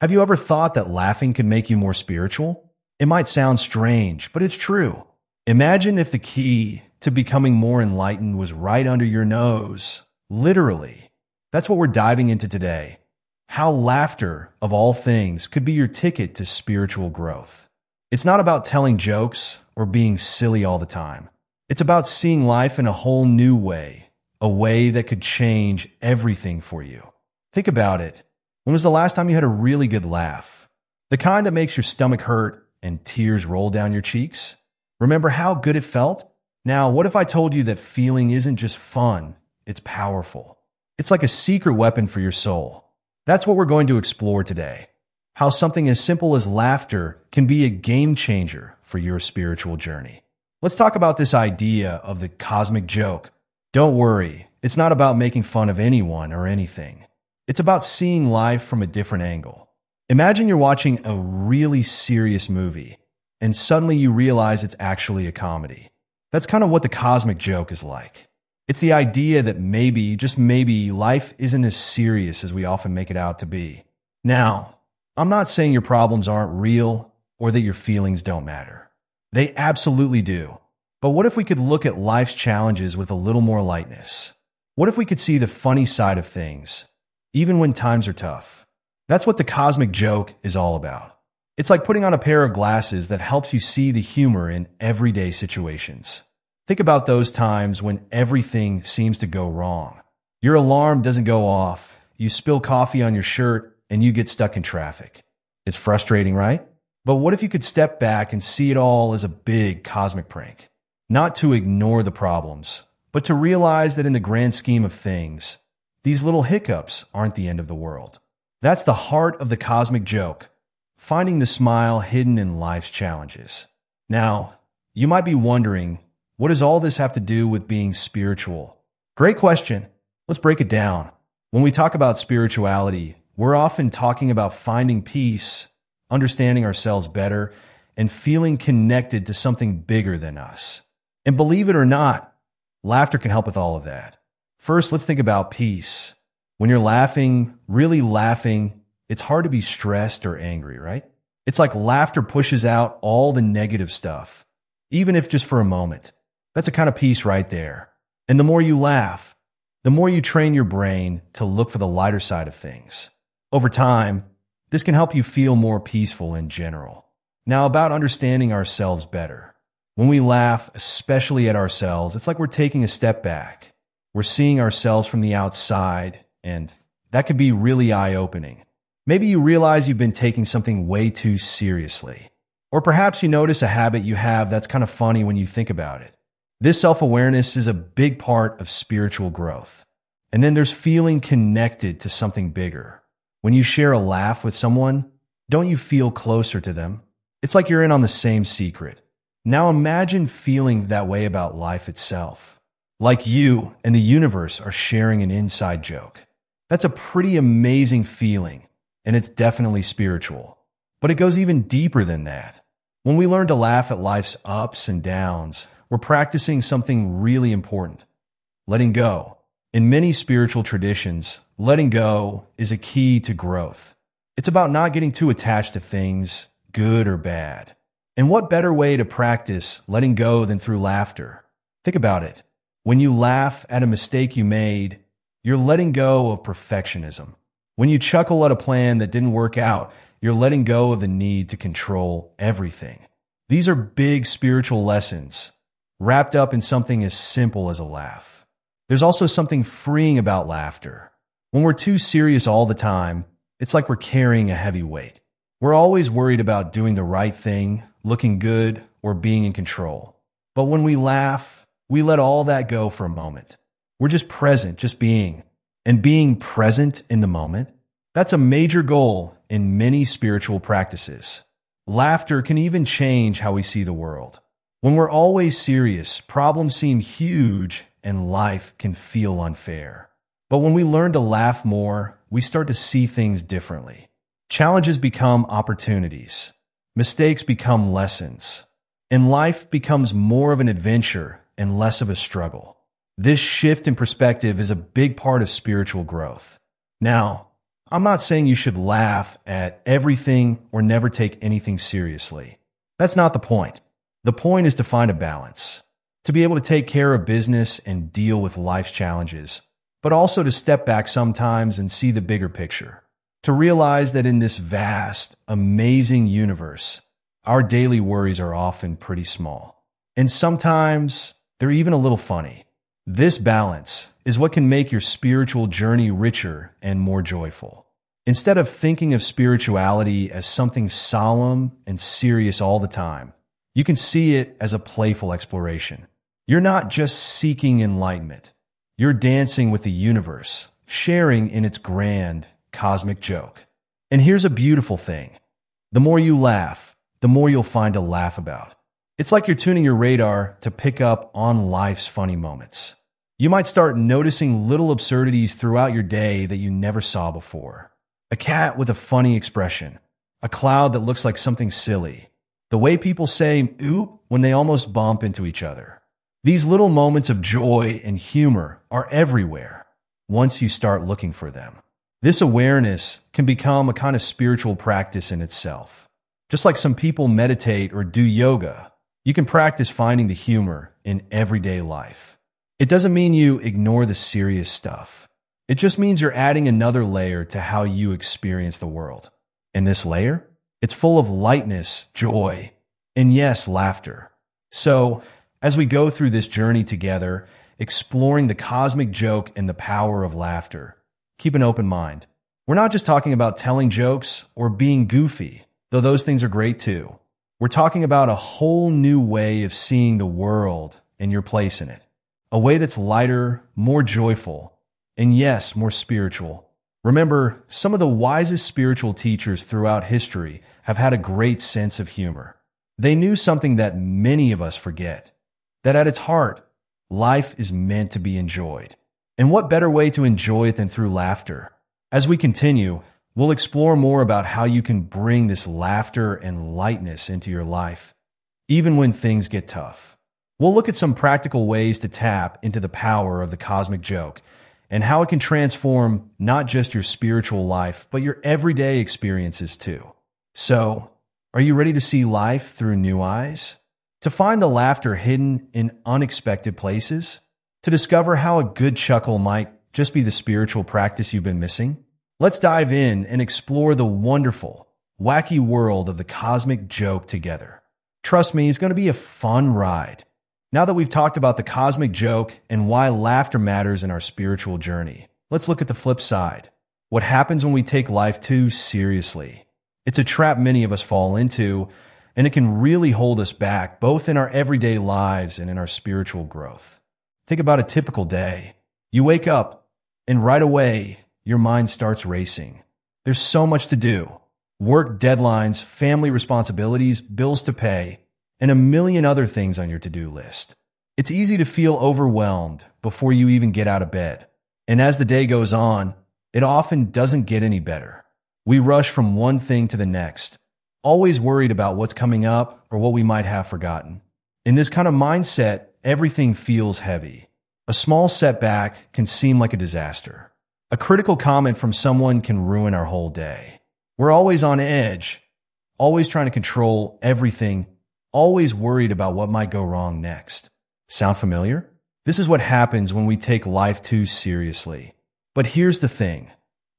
Have you ever thought that laughing could make you more spiritual? It might sound strange, but it's true. Imagine if the key to becoming more enlightened was right under your nose. Literally. That's what we're diving into today. How laughter, of all things, could be your ticket to spiritual growth. It's not about telling jokes or being silly all the time. It's about seeing life in a whole new way, a way that could change everything for you. Think about it. When was the last time you had a really good laugh? The kind that makes your stomach hurt and tears roll down your cheeks? Remember how good it felt? Now, what if I told you that feeling isn't just fun, it's powerful? It's like a secret weapon for your soul. That's what we're going to explore today. How something as simple as laughter can be a game changer for your spiritual journey. Let's talk about this idea of the cosmic joke. Don't worry, it's not about making fun of anyone or anything. It's about seeing life from a different angle. Imagine you're watching a really serious movie, and suddenly you realize it's actually a comedy. That's kind of what the cosmic joke is like. It's the idea that maybe, just maybe, life isn't as serious as we often make it out to be. Now, I'm not saying your problems aren't real or that your feelings don't matter. They absolutely do. But what if we could look at life's challenges with a little more lightness? What if we could see the funny side of things, even when times are tough? That's what the cosmic joke is all about. It's like putting on a pair of glasses that helps you see the humor in everyday situations. Think about those times when everything seems to go wrong. Your alarm doesn't go off, you spill coffee on your shirt, and you get stuck in traffic. It's frustrating, right? But what if you could step back and see it all as a big cosmic prank? Not to ignore the problems, but to realize that in the grand scheme of things, these little hiccups aren't the end of the world. That's the heart of the cosmic joke, finding the smile hidden in life's challenges. Now, you might be wondering, what does all this have to do with being spiritual? Great question. Let's break it down. When we talk about spirituality, we're often talking about finding peace, understanding ourselves better, and feeling connected to something bigger than us. And believe it or not, laughter can help with all of that. First, let's think about peace. When you're laughing, really laughing, it's hard to be stressed or angry, right? It's like laughter pushes out all the negative stuff, even if just for a moment. That's a kind of peace right there. And the more you laugh, the more you train your brain to look for the lighter side of things. Over time, this can help you feel more peaceful in general. Now, about understanding ourselves better. When we laugh, especially at ourselves, it's like we're taking a step back. We're seeing ourselves from the outside, and that can be really eye-opening. Maybe you realize you've been taking something way too seriously. Or perhaps you notice a habit you have that's kind of funny when you think about it. This self-awareness is a big part of spiritual growth. And then there's feeling connected to something bigger. When you share a laugh with someone, don't you feel closer to them? It's like you're in on the same secret. Now imagine feeling that way about life itself. Like you and the universe are sharing an inside joke. That's a pretty amazing feeling, and it's definitely spiritual. But it goes even deeper than that. When we learn to laugh at life's ups and downs, we're practicing something really important: letting go. In many spiritual traditions, letting go is a key to growth. It's about not getting too attached to things, good or bad. And what better way to practice letting go than through laughter? Think about it. When you laugh at a mistake you made, you're letting go of perfectionism. When you chuckle at a plan that didn't work out, you're letting go of the need to control everything. These are big spiritual lessons, wrapped up in something as simple as a laugh. There's also something freeing about laughter. When we're too serious all the time, it's like we're carrying a heavy weight. We're always worried about doing the right thing, looking good, or being in control. But when we laugh, we let all that go for a moment. We're just present, just being. And being present in the moment, that's a major goal in many spiritual practices. Laughter can even change how we see the world. When we're always serious, problems seem huge and life can feel unfair. But when we learn to laugh more, we start to see things differently. Challenges become opportunities. Mistakes become lessons. And life becomes more of an adventure and less of a struggle. This shift in perspective is a big part of spiritual growth. Now, I'm not saying you should laugh at everything or never take anything seriously. That's not the point. The point is to find a balance, to be able to take care of business and deal with life's challenges, but also to step back sometimes and see the bigger picture, to realize that in this vast, amazing universe, our daily worries are often pretty small. And sometimes they're even a little funny. This balance is what can make your spiritual journey richer and more joyful. Instead of thinking of spirituality as something solemn and serious all the time, you can see it as a playful exploration. You're not just seeking enlightenment. You're dancing with the universe, sharing in its grand, cosmic joke. And here's a beautiful thing. The more you laugh, the more you'll find to laugh about. It's like you're tuning your radar to pick up on life's funny moments. You might start noticing little absurdities throughout your day that you never saw before. A cat with a funny expression, a cloud that looks like something silly, the way people say oop when they almost bump into each other. These little moments of joy and humor are everywhere once you start looking for them. This awareness can become a kind of spiritual practice in itself. Just like some people meditate or do yoga, you can practice finding the humor in everyday life. It doesn't mean you ignore the serious stuff. It just means you're adding another layer to how you experience the world. And this layer? It's full of lightness, joy, and yes, laughter. So, as we go through this journey together, exploring the cosmic joke and the power of laughter, keep an open mind. We're not just talking about telling jokes or being goofy, though those things are great too. We're talking about a whole new way of seeing the world and your place in it. A way that's lighter, more joyful, and yes, more spiritual. Remember, some of the wisest spiritual teachers throughout history have had a great sense of humor. They knew something that many of us forget, that at its heart, life is meant to be enjoyed. And what better way to enjoy it than through laughter? As we continue, we'll explore more about how you can bring this laughter and lightness into your life, even when things get tough. We'll look at some practical ways to tap into the power of the cosmic joke and how it can transform not just your spiritual life, but your everyday experiences too. So, are you ready to see life through new eyes? To find the laughter hidden in unexpected places? To discover how a good chuckle might just be the spiritual practice you've been missing? Let's dive in and explore the wonderful, wacky world of the cosmic joke together. Trust me, it's going to be a fun ride. Now that we've talked about the cosmic joke and why laughter matters in our spiritual journey, let's look at the flip side. What happens when we take life too seriously? It's a trap many of us fall into, and it can really hold us back, both in our everyday lives and in our spiritual growth. Think about a typical day. You wake up, and right away, your mind starts racing. There's so much to do. Work deadlines, family responsibilities, bills to pay, and a million other things on your to-do list. It's easy to feel overwhelmed before you even get out of bed. And as the day goes on, it often doesn't get any better. We rush from one thing to the next, always worried about what's coming up or what we might have forgotten. In this kind of mindset, everything feels heavy. A small setback can seem like a disaster. A critical comment from someone can ruin our whole day. We're always on edge, always trying to control everything, always worried about what might go wrong next. Sound familiar? This is what happens when we take life too seriously. But here's the thing.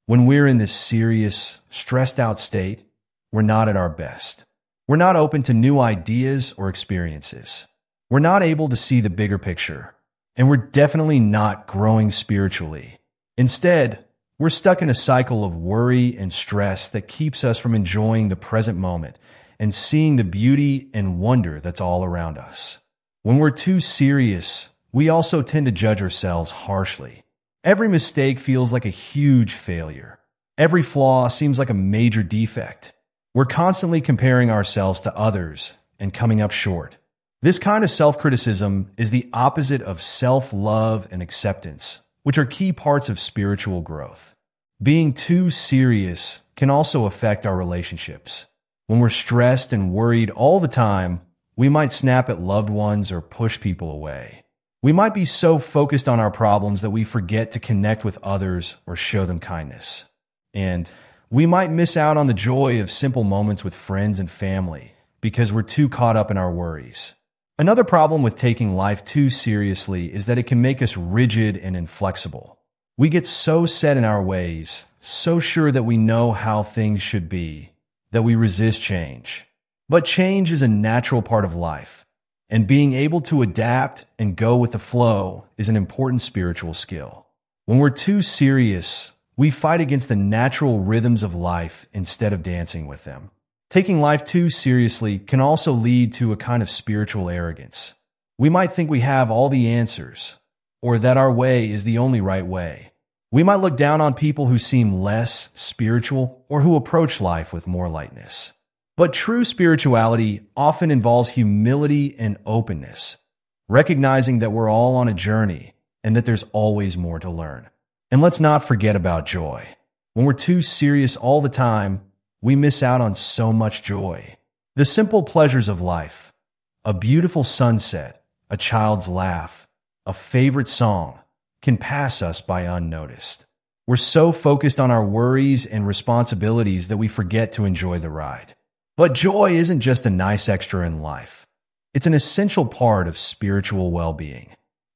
When we're in this serious, stressed out state, we're not at our best. We're not open to new ideas or experiences. We're not able to see the bigger picture. And we're definitely not growing spiritually. Instead, we're stuck in a cycle of worry and stress that keeps us from enjoying the present moment and seeing the beauty and wonder that's all around us. When we're too serious, we also tend to judge ourselves harshly. Every mistake feels like a huge failure. Every flaw seems like a major defect. We're constantly comparing ourselves to others and coming up short. This kind of self-criticism is the opposite of self-love and acceptance, which are key parts of spiritual growth. Being too serious can also affect our relationships. When we're stressed and worried all the time, we might snap at loved ones or push people away. We might be so focused on our problems that we forget to connect with others or show them kindness. And we might miss out on the joy of simple moments with friends and family because we're too caught up in our worries. Another problem with taking life too seriously is that it can make us rigid and inflexible. We get so set in our ways, so sure that we know how things should be, that we resist change. But change is a natural part of life, and being able to adapt and go with the flow is an important spiritual skill. When we're too serious, we fight against the natural rhythms of life instead of dancing with them. Taking life too seriously can also lead to a kind of spiritual arrogance. We might think we have all the answers, or that our way is the only right way. We might look down on people who seem less spiritual or who approach life with more lightness. But true spirituality often involves humility and openness, recognizing that we're all on a journey and that there's always more to learn. And let's not forget about joy. When we're too serious all the time, we miss out on so much joy. The simple pleasures of life, a beautiful sunset, a child's laugh, a favorite song, can pass us by unnoticed. We're so focused on our worries and responsibilities that we forget to enjoy the ride. But joy isn't just a nice extra in life. It's an essential part of spiritual well-being.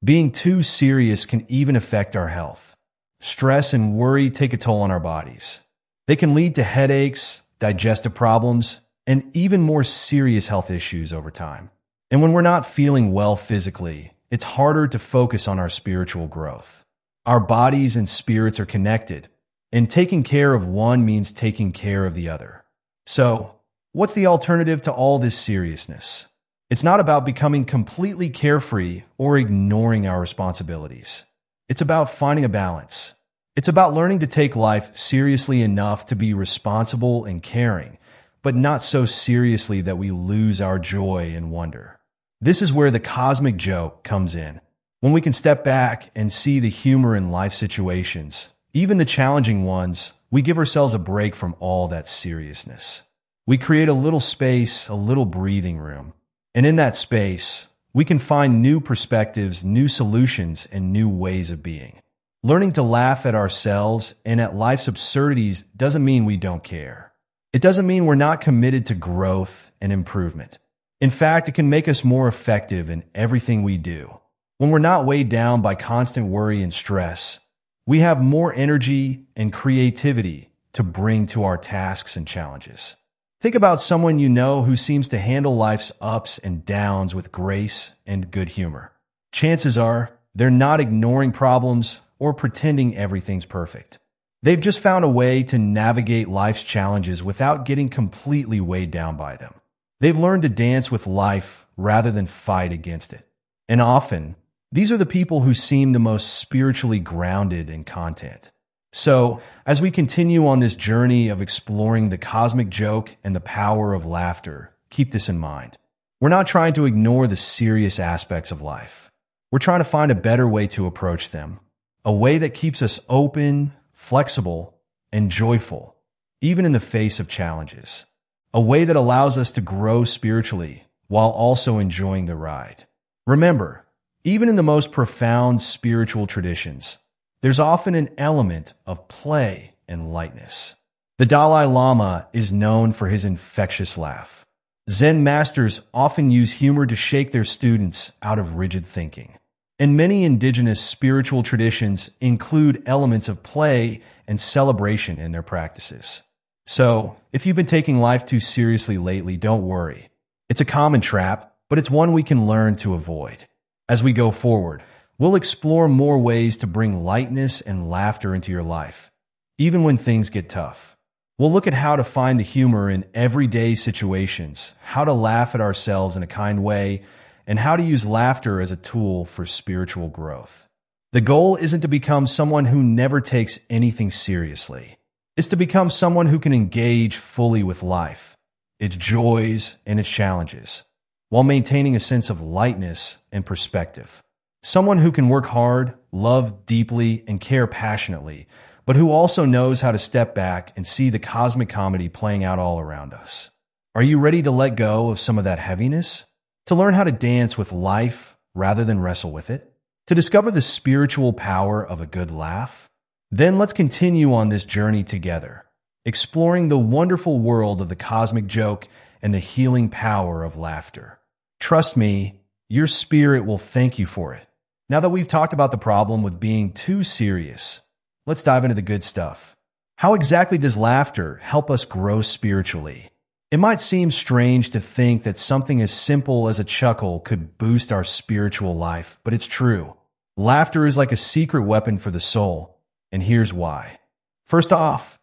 Being too serious can even affect our health. Stress and worry take a toll on our bodies. They can lead to headaches, digestive problems, and even more serious health issues over time. And when we're not feeling well physically, it's harder to focus on our spiritual growth. Our bodies and spirits are connected, and taking care of one means taking care of the other. So, what's the alternative to all this seriousness? It's not about becoming completely carefree or ignoring our responsibilities. It's about finding a balance. It's about learning to take life seriously enough to be responsible and caring, but not so seriously that we lose our joy and wonder. This is where the cosmic joke comes in. When we can step back and see the humor in life situations, even the challenging ones, we give ourselves a break from all that seriousness. We create a little space, a little breathing room. And in that space, we can find new perspectives, new solutions, and new ways of being. Learning to laugh at ourselves and at life's absurdities doesn't mean we don't care. It doesn't mean we're not committed to growth and improvement. In fact, it can make us more effective in everything we do. When we're not weighed down by constant worry and stress, we have more energy and creativity to bring to our tasks and challenges. Think about someone you know who seems to handle life's ups and downs with grace and good humor. Chances are they're not ignoring problems or pretending everything's perfect. They've just found a way to navigate life's challenges without getting completely weighed down by them. They've learned to dance with life rather than fight against it. And often, these are the people who seem the most spiritually grounded in content. So, as we continue on this journey of exploring the cosmic joke and the power of laughter, keep this in mind. We're not trying to ignore the serious aspects of life. We're trying to find a better way to approach them, a way that keeps us open, flexible, and joyful, even in the face of challenges. A way that allows us to grow spiritually while also enjoying the ride. Remember, even in the most profound spiritual traditions, there's often an element of play and lightness. The Dalai Lama is known for his infectious laugh. Zen masters often use humor to shake their students out of rigid thinking. And many indigenous spiritual traditions include elements of play and celebration in their practices. So, if you've been taking life too seriously lately, don't worry. It's a common trap, but it's one we can learn to avoid. As we go forward, we'll explore more ways to bring lightness and laughter into your life, even when things get tough. We'll look at how to find the humor in everyday situations, how to laugh at ourselves in a kind way, and how to use laughter as a tool for spiritual growth. The goal isn't to become someone who never takes anything seriously. It's to become someone who can engage fully with life, its joys and its challenges, while maintaining a sense of lightness and perspective. Someone who can work hard, love deeply, and care passionately, but who also knows how to step back and see the cosmic comedy playing out all around us. Are you ready to let go of some of that heaviness? To learn how to dance with life rather than wrestle with it? To discover the spiritual power of a good laugh? Then let's continue on this journey together, exploring the wonderful world of the cosmic joke and the healing power of laughter. Trust me, your spirit will thank you for it. Now that we've talked about the problem with being too serious, let's dive into the good stuff. How exactly does laughter help us grow spiritually? It might seem strange to think that something as simple as a chuckle could boost our spiritual life, but it's true. Laughter is like a secret weapon for the soul, and here's why. First off,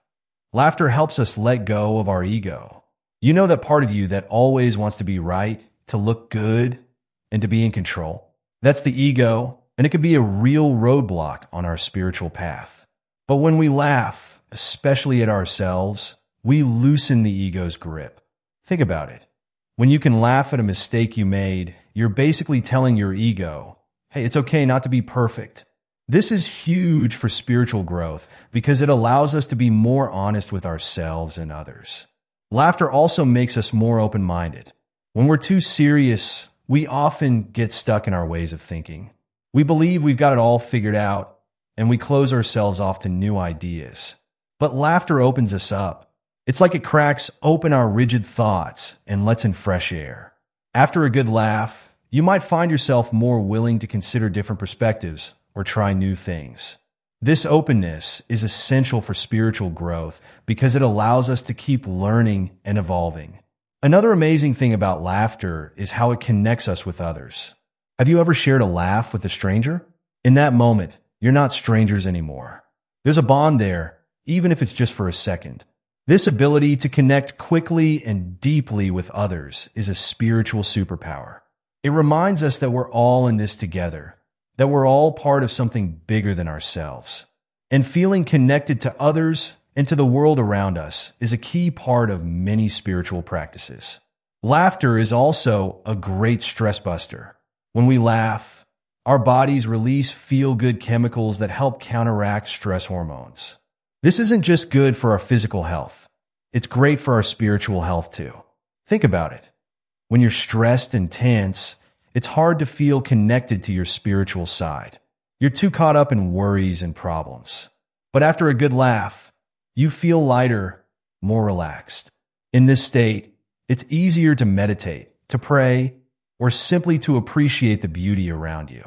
laughter helps us let go of our ego. You know that part of you that always wants to be right, to look good, and to be in control? That's the ego, and it can be a real roadblock on our spiritual path. But when we laugh, especially at ourselves, we loosen the ego's grip. Think about it. When you can laugh at a mistake you made, you're basically telling your ego, hey, it's okay not to be perfect. This is huge for spiritual growth because it allows us to be more honest with ourselves and others. Laughter also makes us more open-minded. When we're too serious, we often get stuck in our ways of thinking. We believe we've got it all figured out, and we close ourselves off to new ideas. But laughter opens us up. It's like it cracks open our rigid thoughts and lets in fresh air. After a good laugh, you might find yourself more willing to consider different perspectives or try new things. This openness is essential for spiritual growth because it allows us to keep learning and evolving. Another amazing thing about laughter is how it connects us with others. Have you ever shared a laugh with a stranger? In that moment, you're not strangers anymore. There's a bond there, even if it's just for a second. This ability to connect quickly and deeply with others is a spiritual superpower. It reminds us that we're all in this together, that we're all part of something bigger than ourselves. And feeling connected to others and to the world around us is a key part of many spiritual practices. Laughter is also a great stress buster. When we laugh, our bodies release feel-good chemicals that help counteract stress hormones. This isn't just good for our physical health. It's great for our spiritual health too. Think about it. When you're stressed and tense, it's hard to feel connected to your spiritual side. You're too caught up in worries and problems. But after a good laugh, you feel lighter, more relaxed. In this state, it's easier to meditate, to pray, or simply to appreciate the beauty around you.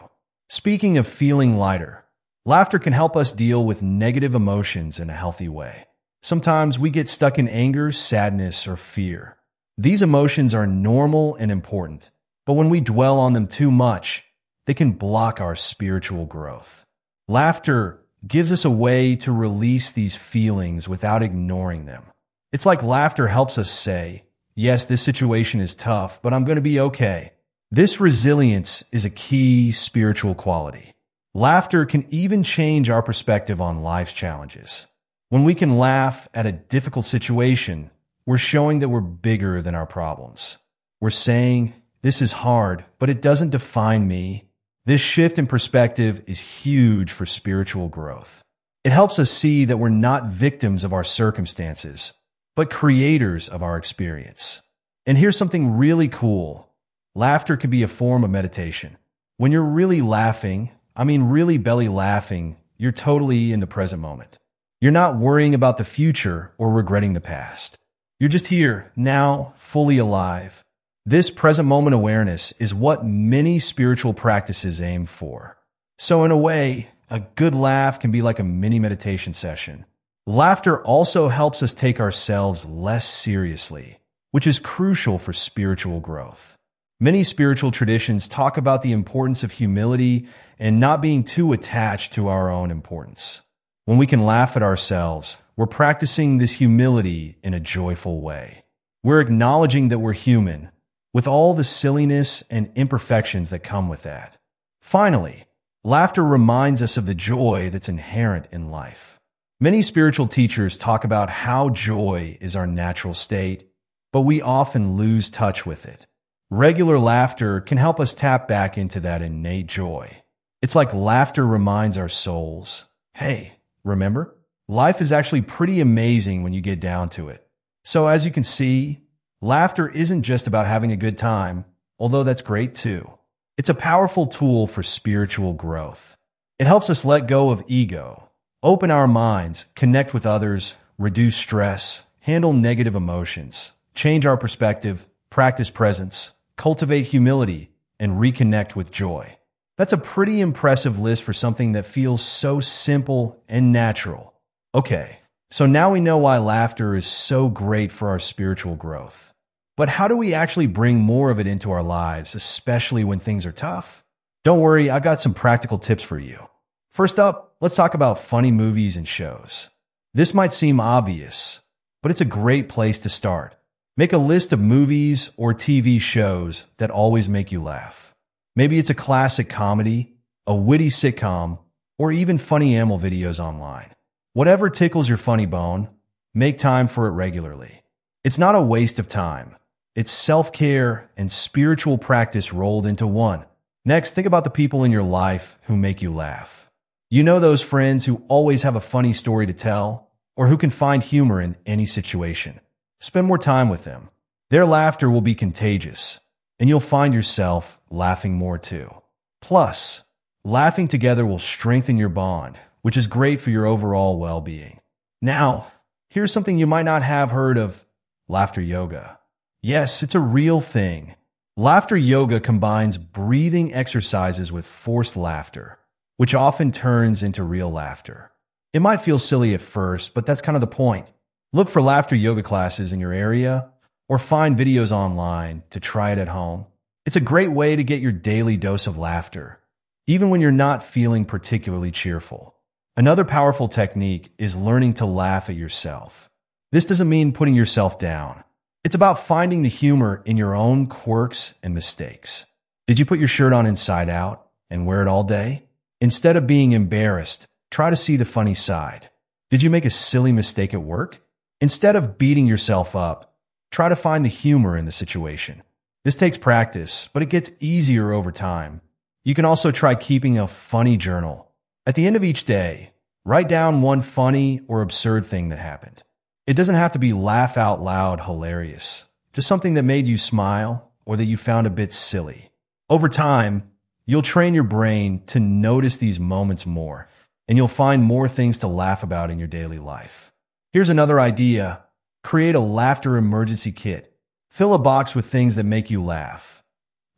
Speaking of feeling lighter, laughter can help us deal with negative emotions in a healthy way. Sometimes we get stuck in anger, sadness, or fear. These emotions are normal and important, but when we dwell on them too much, they can block our spiritual growth. Laughter gives us a way to release these feelings without ignoring them. It's like laughter helps us say, yes, this situation is tough, but I'm going to be okay. This resilience is a key spiritual quality. Laughter can even change our perspective on life's challenges. When we can laugh at a difficult situation, we're showing that we're bigger than our problems. We're saying, this is hard, but it doesn't define me. This shift in perspective is huge for spiritual growth. It helps us see that we're not victims of our circumstances, but creators of our experience. And here's something really cool. Laughter can be a form of meditation. When you're really laughing, really belly laughing, you're totally in the present moment. You're not worrying about the future or regretting the past. You're just here, now, fully alive. This present moment awareness is what many spiritual practices aim for. So in a way, a good laugh can be like a mini meditation session. Laughter also helps us take ourselves less seriously, which is crucial for spiritual growth. Many spiritual traditions talk about the importance of humility and not being too attached to our own importance. When we can laugh at ourselves, we're practicing this humility in a joyful way. We're acknowledging that we're human, with all the silliness and imperfections that come with that. Finally, laughter reminds us of the joy that's inherent in life. Many spiritual teachers talk about how joy is our natural state, but we often lose touch with it. Regular laughter can help us tap back into that innate joy. It's like laughter reminds our souls, hey, remember? Life is actually pretty amazing when you get down to it. So as you can see, laughter isn't just about having a good time, although that's great too. It's a powerful tool for spiritual growth. It helps us let go of ego, open our minds, connect with others, reduce stress, handle negative emotions, change our perspective, practice presence, cultivate humility, and reconnect with joy. That's a pretty impressive list for something that feels so simple and natural. Okay, so now we know why laughter is so great for our spiritual growth. But how do we actually bring more of it into our lives, especially when things are tough? Don't worry, I've got some practical tips for you. First up, let's talk about funny movies and shows. This might seem obvious, but it's a great place to start. Make a list of movies or TV shows that always make you laugh. Maybe it's a classic comedy, a witty sitcom, or even funny animal videos online. Whatever tickles your funny bone, make time for it regularly. It's not a waste of time. It's self-care and spiritual practice rolled into one. Next, think about the people in your life who make you laugh. You know those friends who always have a funny story to tell, or who can find humor in any situation. Spend more time with them. Their laughter will be contagious, and you'll find yourself laughing more too. Plus, laughing together will strengthen your bond, which is great for your overall well-being. Now, here's something you might not have heard of: laughter yoga. Yes, it's a real thing. Laughter yoga combines breathing exercises with forced laughter, which often turns into real laughter. It might feel silly at first, but that's kind of the point. Look for laughter yoga classes in your area, or find videos online to try it at home. It's a great way to get your daily dose of laughter, even when you're not feeling particularly cheerful. Another powerful technique is learning to laugh at yourself. This doesn't mean putting yourself down. It's about finding the humor in your own quirks and mistakes. Did you put your shirt on inside out and wear it all day? Instead of being embarrassed, try to see the funny side. Did you make a silly mistake at work? Instead of beating yourself up, try to find the humor in the situation. This takes practice, but it gets easier over time. You can also try keeping a funny journal. At the end of each day, write down one funny or absurd thing that happened. It doesn't have to be laugh out loud hilarious, just something that made you smile or that you found a bit silly. Over time, you'll train your brain to notice these moments more, and you'll find more things to laugh about in your daily life. Here's another idea: create a laughter emergency kit. Fill a box with things that make you laugh.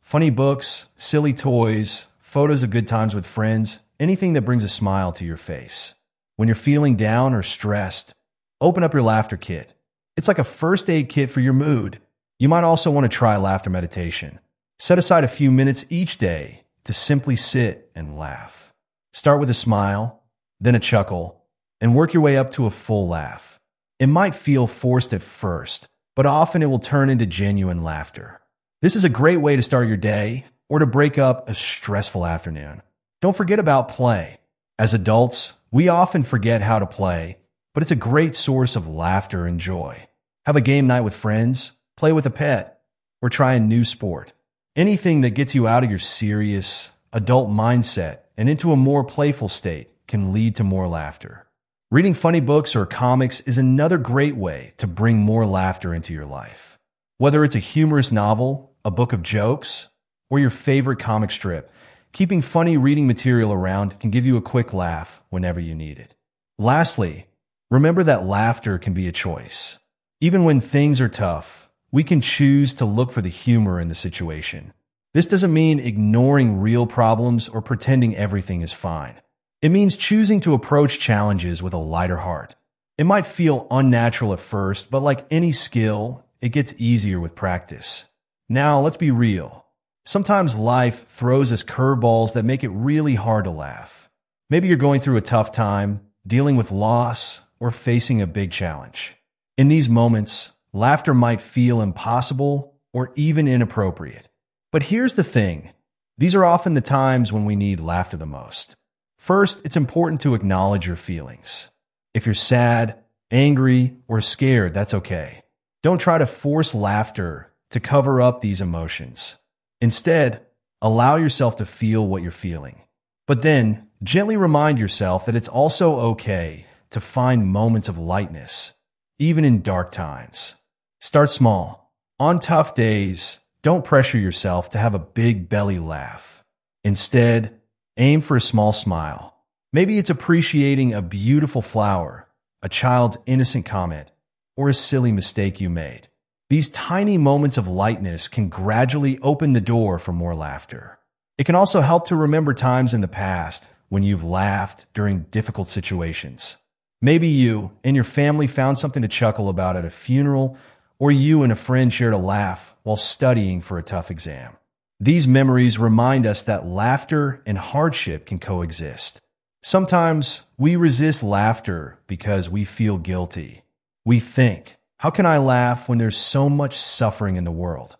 Funny books, silly toys, photos of good times with friends, anything that brings a smile to your face. When you're feeling down or stressed, open up your laughter kit. It's like a first aid kit for your mood. You might also want to try laughter meditation. Set aside a few minutes each day to simply sit and laugh. Start with a smile, then a chuckle, and work your way up to a full laugh. It might feel forced at first, but often it will turn into genuine laughter. This is a great way to start your day or to break up a stressful afternoon. Don't forget about play. As adults, we often forget how to play, but it's a great source of laughter and joy. Have a game night with friends, play with a pet, or try a new sport. Anything that gets you out of your serious, adult mindset and into a more playful state can lead to more laughter. Reading funny books or comics is another great way to bring more laughter into your life. Whether it's a humorous novel, a book of jokes, or your favorite comic strip, keeping funny reading material around can give you a quick laugh whenever you need it. Lastly, remember that laughter can be a choice. Even when things are tough, we can choose to look for the humor in the situation. This doesn't mean ignoring real problems or pretending everything is fine. It means choosing to approach challenges with a lighter heart. It might feel unnatural at first, but like any skill, it gets easier with practice. Now, let's be real. Sometimes life throws us curveballs that make it really hard to laugh. Maybe you're going through a tough time, dealing with loss, or facing a big challenge. In these moments, laughter might feel impossible or even inappropriate. But here's the thing. These are often the times when we need laughter the most. First, it's important to acknowledge your feelings. If you're sad, angry, or scared, that's okay. Don't try to force laughter to cover up these emotions. Instead, allow yourself to feel what you're feeling. But then, gently remind yourself that it's also okay to find moments of lightness, even in dark times. Start small. On tough days, don't pressure yourself to have a big belly laugh. Instead, aim for a small smile. Maybe it's appreciating a beautiful flower, a child's innocent comment, or a silly mistake you made. These tiny moments of lightness can gradually open the door for more laughter. It can also help to remember times in the past when you've laughed during difficult situations. Maybe you and your family found something to chuckle about at a funeral, or you and a friend shared a laugh while studying for a tough exam. These memories remind us that laughter and hardship can coexist. Sometimes we resist laughter because we feel guilty. We think, how can I laugh when there's so much suffering in the world?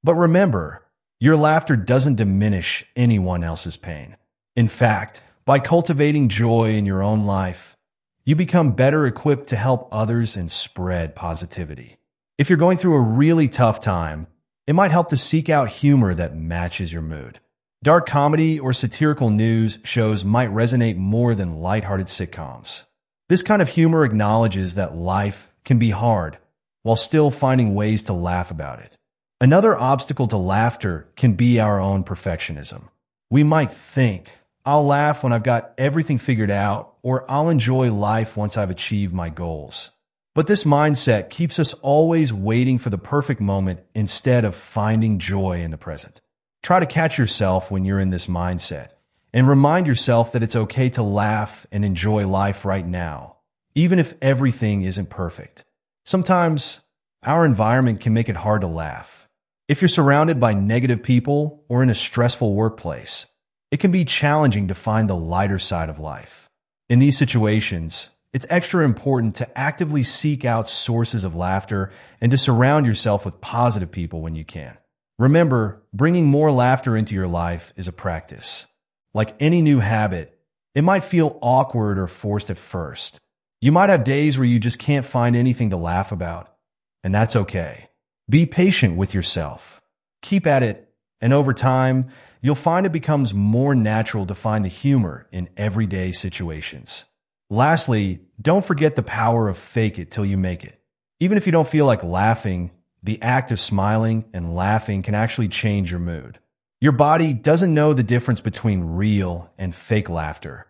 But remember, your laughter doesn't diminish anyone else's pain. In fact, by cultivating joy in your own life, you become better equipped to help others and spread positivity. If you're going through a really tough time, it might help to seek out humor that matches your mood. Dark comedy or satirical news shows might resonate more than lighthearted sitcoms. This kind of humor acknowledges that life can be hard while still finding ways to laugh about it. Another obstacle to laughter can be our own perfectionism. We might think, I'll laugh when I've got everything figured out, or I'll enjoy life once I've achieved my goals. But this mindset keeps us always waiting for the perfect moment instead of finding joy in the present. Try to catch yourself when you're in this mindset and remind yourself that it's okay to laugh and enjoy life right now, even if everything isn't perfect. Sometimes our environment can make it hard to laugh. If you're surrounded by negative people or in a stressful workplace, it can be challenging to find the lighter side of life. In these situations, it's extra important to actively seek out sources of laughter and to surround yourself with positive people when you can. Remember, bringing more laughter into your life is a practice. Like any new habit, it might feel awkward or forced at first. You might have days where you just can't find anything to laugh about, and that's okay. Be patient with yourself. Keep at it, and over time, you'll find it becomes more natural to find the humor in everyday situations. Lastly, don't forget the power of fake it till you make it. Even if you don't feel like laughing, the act of smiling and laughing can actually change your mood. Your body doesn't know the difference between real and fake laughter.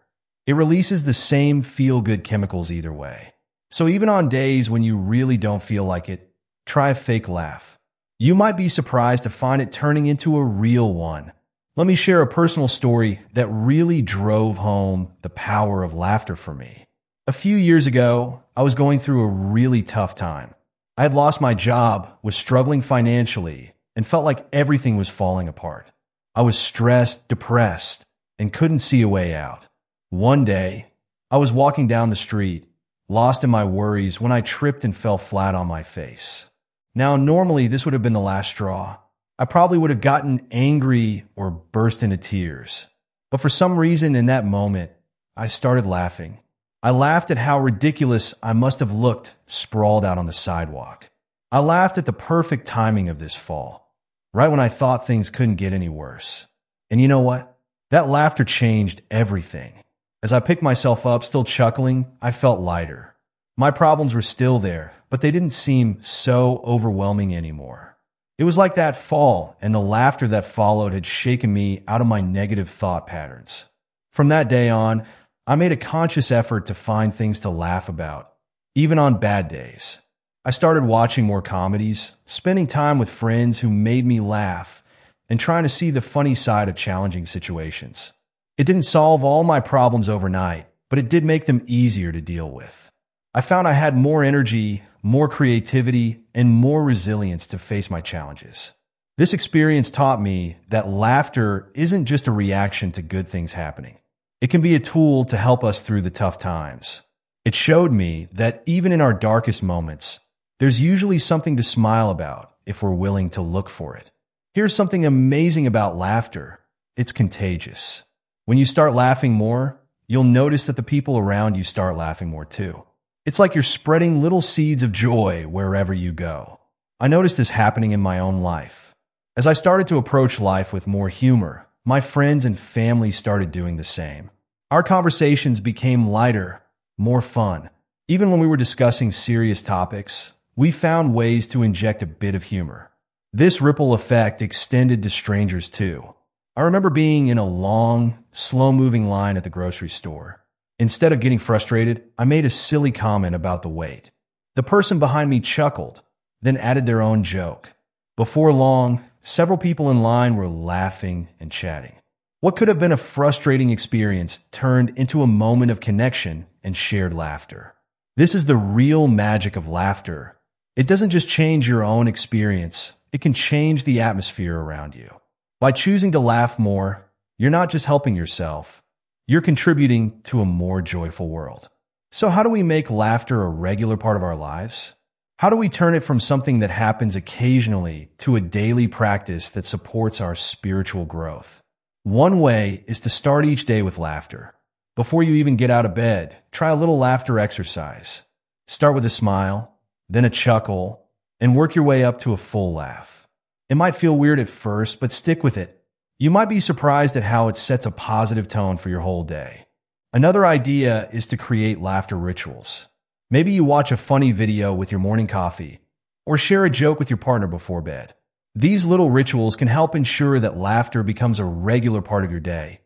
It releases the same feel-good chemicals either way. So even on days when you really don't feel like it, try a fake laugh. You might be surprised to find it turning into a real one. Let me share a personal story that really drove home the power of laughter for me. A few years ago, I was going through a really tough time. I had lost my job, was struggling financially, and felt like everything was falling apart. I was stressed, depressed, and couldn't see a way out. One day, I was walking down the street, lost in my worries, when I tripped and fell flat on my face. Now, normally, this would have been the last straw. I probably would have gotten angry or burst into tears. But for some reason in that moment, I started laughing. I laughed at how ridiculous I must have looked sprawled out on the sidewalk. I laughed at the perfect timing of this fall, right when I thought things couldn't get any worse. And you know what? That laughter changed everything. As I picked myself up, still chuckling, I felt lighter. My problems were still there, but they didn't seem so overwhelming anymore. It was like that fall, and the laughter that followed had shaken me out of my negative thought patterns. From that day on, I made a conscious effort to find things to laugh about, even on bad days. I started watching more comedies, spending time with friends who made me laugh, and trying to see the funny side of challenging situations. It didn't solve all my problems overnight, but it did make them easier to deal with. I found I had more energy, more creativity, and more resilience to face my challenges. This experience taught me that laughter isn't just a reaction to good things happening. It can be a tool to help us through the tough times. It showed me that even in our darkest moments, there's usually something to smile about if we're willing to look for it. Here's something amazing about laughter. It's contagious. When you start laughing more, you'll notice that the people around you start laughing more too. It's like you're spreading little seeds of joy wherever you go. I noticed this happening in my own life. As I started to approach life with more humor, my friends and family started doing the same. Our conversations became lighter, more fun. Even when we were discussing serious topics, we found ways to inject a bit of humor. This ripple effect extended to strangers too. I remember being in a long, slow-moving line at the grocery store. Instead of getting frustrated, I made a silly comment about the wait. The person behind me chuckled, then added their own joke. Before long, several people in line were laughing and chatting. What could have been a frustrating experience turned into a moment of connection and shared laughter. This is the real magic of laughter. It doesn't just change your own experience, it can change the atmosphere around you. By choosing to laugh more, you're not just helping yourself, you're contributing to a more joyful world. So how do we make laughter a regular part of our lives? How do we turn it from something that happens occasionally to a daily practice that supports our spiritual growth? One way is to start each day with laughter. Before you even get out of bed, try a little laughter exercise. Start with a smile, then a chuckle, and work your way up to a full laugh. It might feel weird at first, but stick with it. You might be surprised at how it sets a positive tone for your whole day. Another idea is to create laughter rituals. Maybe you watch a funny video with your morning coffee, or share a joke with your partner before bed. These little rituals can help ensure that laughter becomes a regular part of your day,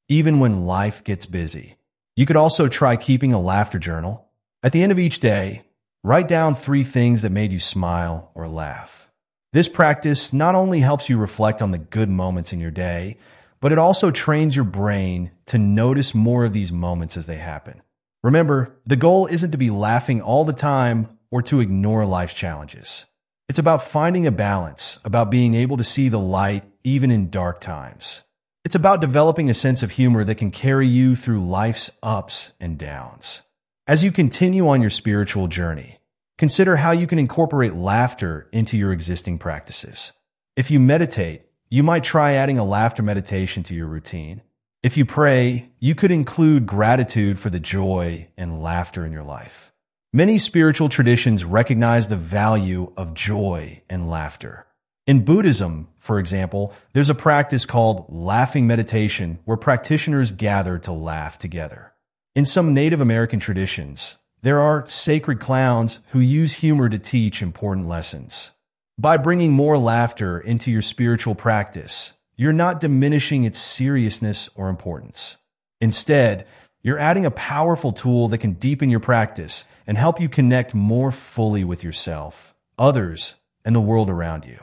even when life gets busy. You could also try keeping a laughter journal. At the end of each day, write down 3 things that made you smile or laugh. This practice not only helps you reflect on the good moments in your day, but it also trains your brain to notice more of these moments as they happen. Remember, the goal isn't to be laughing all the time or to ignore life's challenges. It's about finding a balance, about being able to see the light even in dark times. It's about developing a sense of humor that can carry you through life's ups and downs. As you continue on your spiritual journey, consider how you can incorporate laughter into your existing practices. If you meditate, you might try adding a laughter meditation to your routine. If you pray, you could include gratitude for the joy and laughter in your life. Many spiritual traditions recognize the value of joy and laughter. In Buddhism, for example, there's a practice called laughing meditation where practitioners gather to laugh together. In some Native American traditions, there are sacred clowns who use humor to teach important lessons. By bringing more laughter into your spiritual practice, you're not diminishing its seriousness or importance. Instead, you're adding a powerful tool that can deepen your practice and help you connect more fully with yourself, others, and the world around you.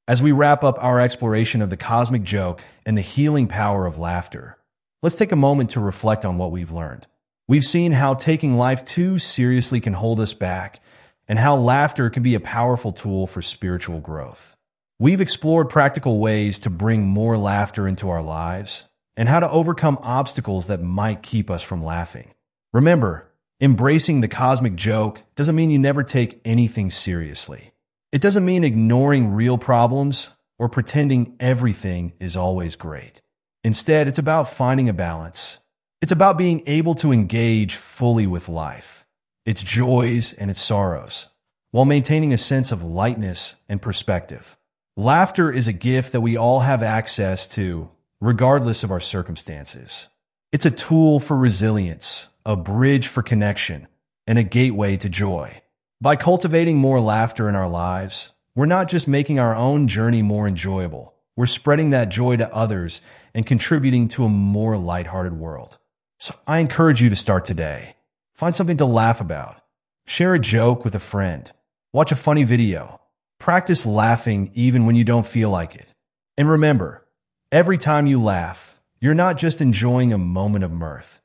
As we wrap up our exploration of the cosmic joke and the healing power of laughter, let's take a moment to reflect on what we've learned. We've seen how taking life too seriously can hold us back, and how laughter can be a powerful tool for spiritual growth. We've explored practical ways to bring more laughter into our lives, and how to overcome obstacles that might keep us from laughing. Remember, embracing the cosmic joke doesn't mean you never take anything seriously. It doesn't mean ignoring real problems or pretending everything is always great. Instead, it's about finding a balance. It's about being able to engage fully with life, its joys and its sorrows, while maintaining a sense of lightness and perspective. Laughter is a gift that we all have access to, regardless of our circumstances. It's a tool for resilience, a bridge for connection, and a gateway to joy. By cultivating more laughter in our lives, we're not just making our own journey more enjoyable, we're spreading that joy to others and contributing to a more lighthearted world. So I encourage you to start today. Find something to laugh about. Share a joke with a friend. Watch a funny video. Practice laughing even when you don't feel like it. And remember, every time you laugh, you're not just enjoying a moment of mirth.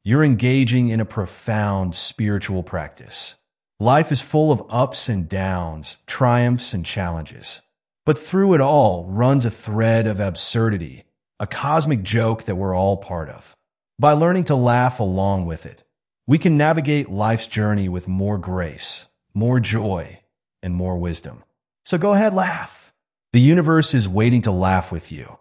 You're engaging in a profound spiritual practice. Life is full of ups and downs, triumphs and challenges. But through it all runs a thread of absurdity, a cosmic joke that we're all part of. By learning to laugh along with it, we can navigate life's journey with more grace, more joy, and more wisdom. So go ahead, laugh. The universe is waiting to laugh with you.